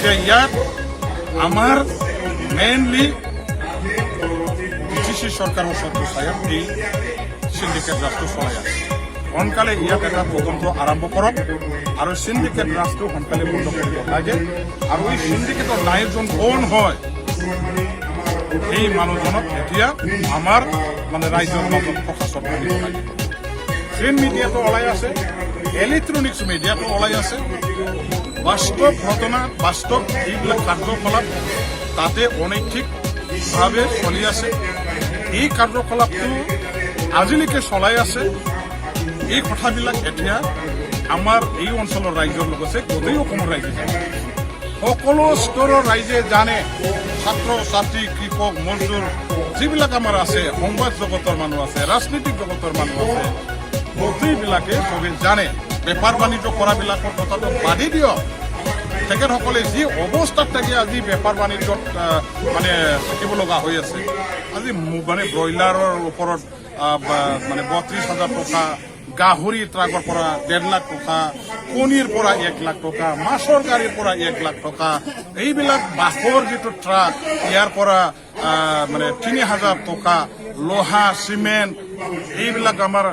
এতিয়া ইয়াত আমাৰ মেইনলি বিটিসি চৰকাৰৰ ছত্ৰছায়াত এই সিন্ডিকেট ৰাজটো চলাই আছে। সোনকালে ইয়াত এটা তদন্ত আৰম্ভ কৰক আৰু সিন্ডিকেট ৰাজটো সোনকালে বন্ধ কৰিব লাগে আৰু এই সিন্ডিকেটৰ নায়কজন কোন হয় এই মানুহজনক এতিয়া আমাৰ ৰাইজৰ মাজত প্ৰকাশত আনিব লাগে। প্ৰিণ্ট মিডিয়াটো ওলাই আছে, ইলেক্ট্ৰনিক্স মিডিয়াটো ওলাই আছে। বাস্তৱ ঘটনা, বাস্তৱ এইবিলাক কাৰ্যকলাপ তাতে অনৈতিকভাৱে চলি আছে। এই কাৰ্যকলাপটো আজিলৈকে চলাই আছে। এই কথাবিলাক এতিয়া আমাৰ এই অঞ্চলৰ ৰাইজৰ লগতে গোটেই অসমৰ ৰাইজে জানে, সকলো স্তৰৰ ৰাইজে জানে। ছাত্ৰ ছাত্ৰী, কৃষক, মজদুৰ যিবিলাক আমাৰ আছে, সংবাদ জগতৰ মানুহ আছে, ৰাজনৈতিক জগতৰ মানুহ আছে, গোটেইবিলাকে চবে জানে। বেপাৰ বাণিজ্য কৰাবিলাকৰ কথাটো বাদে দিয়ক, তেখেতসকলে যি অৱস্থাত থাকি আজি বেপাৰ বাণিজ্যত থাকিব লগা হৈ আছে। আজি ব্ৰইলাৰৰ ওপৰত 32,000 টকা, গাহৰি ট্ৰাকৰ পৰা 1.5 লাখ টকা, কণীৰ পৰা 1 লাখ টকা, মাছৰ গাড়ীৰ পৰা 1 লাখ টকা, এইবিলাক বাঁহৰ যিটো ট্ৰাক ইয়াৰ পৰা 3,000 টকা, লোহা, চিমেণ্ট, এইবিলাক আমাৰ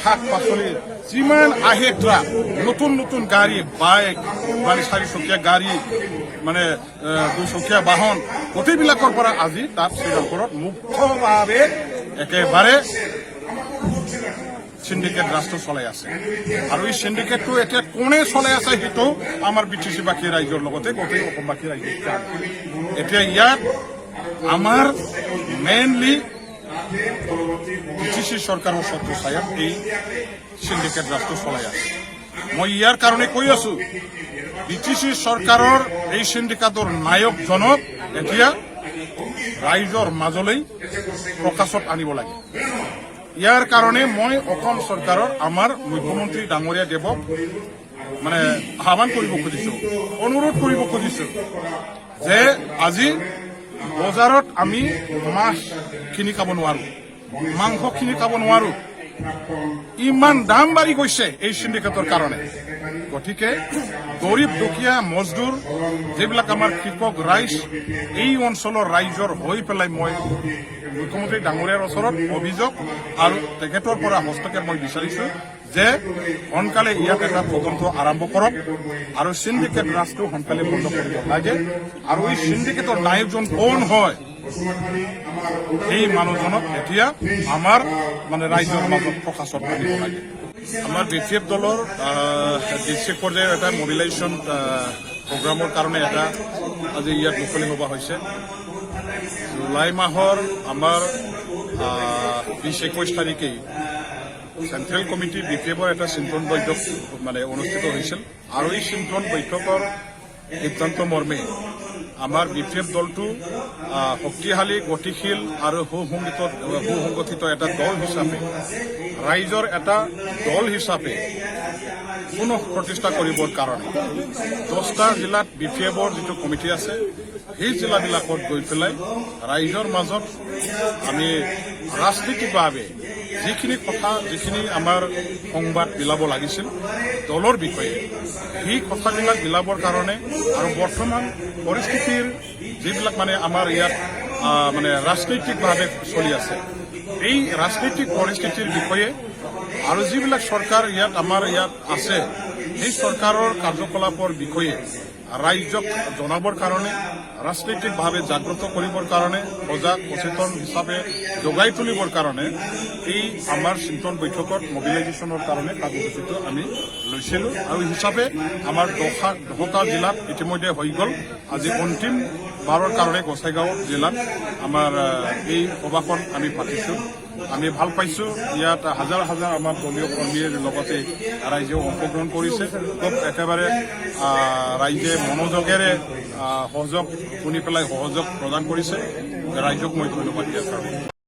শাক পাচলি যিমান আহে ট্ৰাক, নতুন নতুন গাড়ী, বাইক, 4চকীয়া গাড়ী, 2চকীয়া বাহন, গোটেইবিলাকৰ পৰা আজি তাত শ্ৰীৰামপুৰত মুক্তভাৱে একেবাৰে সিন্ডিকেট ৰাজটো চলাই আছে। আৰু এই সিন্ডিকেটটো এতিয়া কোনে চলাই আছে সেইটো আমাৰ বিটিসিবাসী ৰাইজৰ লগতে গোটেই অসমবাসী ৰাইজে এতিয়া ইয়াত আমাৰ মেইনলি বিটিসি চৰকাৰৰ ছত্ৰছায়াত এই সিন্ডিকেট ৰাজটো চলাই আছে। মই ইয়াৰ কাৰণে কৈ আছো, বিটিসি চৰকাৰৰ এই সিন্ডিকেটৰ নায়কজনক এতিয়া ৰাইজৰ মাজলৈ প্ৰকাশত আনিব লাগে। ইয়াৰ কাৰণে মই অসম চৰকাৰৰ আমাৰ মুখ্যমন্ত্ৰী ডাঙৰীয়া দেৱক আহ্বান কৰিব খুজিছো, অনুৰোধ কৰিব খুজিছো যে আজি বজাৰত আমি মাছ কিনি খাব নোৱাৰো, মাংস কিনি খাব নোৱাৰো, ইমান দাম বাঢ়ি গৈছে এই সিন্ডিকেটৰ কাৰণে। গতিকে গৰীব দুখীয়া মজদুৰ যিবিলাক আমাৰ কৃষক ৰাইজ, এই অঞ্চলৰ ৰাইজৰ হৈ পেলাই মই মুখ্যমন্ত্ৰী ডাঙৰীয়াৰ ওচৰত অভিযোগ আৰু তেখেতৰ পৰা হস্তক্ষেপ মই বিচাৰিছো যে সোনকালে ইয়াত এটা তদন্ত আৰম্ভ কৰক আৰু সিন্ডিকেট ৰাজটো সোনকালে বন্ধ কৰিব লাগে আৰু এই সিন্ডিকেটৰ নায়কজন কোন হয় এই মানুহজনক এতিয়া আমাৰ ৰাইজৰ মাজত প্ৰকাশত আনিব লাগে। আমাৰ বিটিএফ দলৰ ডিষ্ট্ৰিক্ট পৰ্যায়ৰ এটা মবিলাইজেশ্যন প্ৰগ্ৰামৰ কাৰণে এটা আজি ইয়াত মুকলি হোৱা হৈছে। জুলাই মাহৰ আমাৰ 20-21 তাৰিখে চেন্ট্ৰেল কমিটি বিটিএফৰ এটা চিন্তন বৈঠক অনুষ্ঠিত হৈছিল আৰু এই চিন্তন বৈঠকৰ সিদ্ধান্ত মৰ্মে আমাৰ বিটিএফ দলটো শক্তিশালী, গতিশীল আৰু সুসংগঠিত এটা দল হিচাপে, ৰাইজৰ এটা দল হিচাপে পুনঃ প্ৰতিষ্ঠা কৰিবৰ কাৰণে 10টা জিলাত বিটিএফৰ যিটো কমিটি আছে সেই জিলাবিলাকত গৈ পেলাই ৰাইজৰ মাজত আমি ৰাজনীতিকভাৱে যিখিনি আমাৰ সংবাদ বিলাব লাগিছিল দলৰ বিষয়ে, সেই কথাবিলাক বিলাবৰ কাৰণে আৰু বৰ্তমান পৰিস্থিতিৰ যিবিলাক আমাৰ ইয়াত ৰাজনৈতিকভাৱে চলি আছে, এই ৰাজনৈতিক পৰিস্থিতিৰ বিষয়ে আৰু যিবিলাক চৰকাৰ আমাৰ ইয়াত আছে, সেই চৰকাৰৰ কাৰ্যকলাপৰ বিষয়ে ৰাইজক জনাবৰ কাৰণে, ৰাজনৈতিকভাৱে জাগ্ৰত কৰিবৰ কাৰণে, সজাগ সচেতন হিচাপে জগাই তুলিবৰ কাৰণে এই আমাৰ চিন্তন বৈঠকত মবিলাইজেশ্যনৰ কাৰণে কাৰ্যসূচীটো আমি লৈছিলোঁ আৰু হিচাপে আমাৰ 10টা জিলাত ইতিমধ্যে হৈ গ'ল। আজি অন্তিম বাৰৰ কাৰণে গোসাইগাঁও জিলাত আমাৰ এই সভাখন আমি পাতিছোঁ। আমি ভাল পাইছো, ইয়াত হাজাৰ হাজাৰ আমাৰ দলীয় কৰ্মীৰ লগতে ৰাইজেও অংশগ্ৰহণ কৰিছে। খুব একেবাৰে ৰাইজে মনোযোগেৰে সহযোগ শুনি পেলাই সহযোগ প্ৰদান কৰিছে। ৰাইজক মই ধন্যবাদ দিয়া।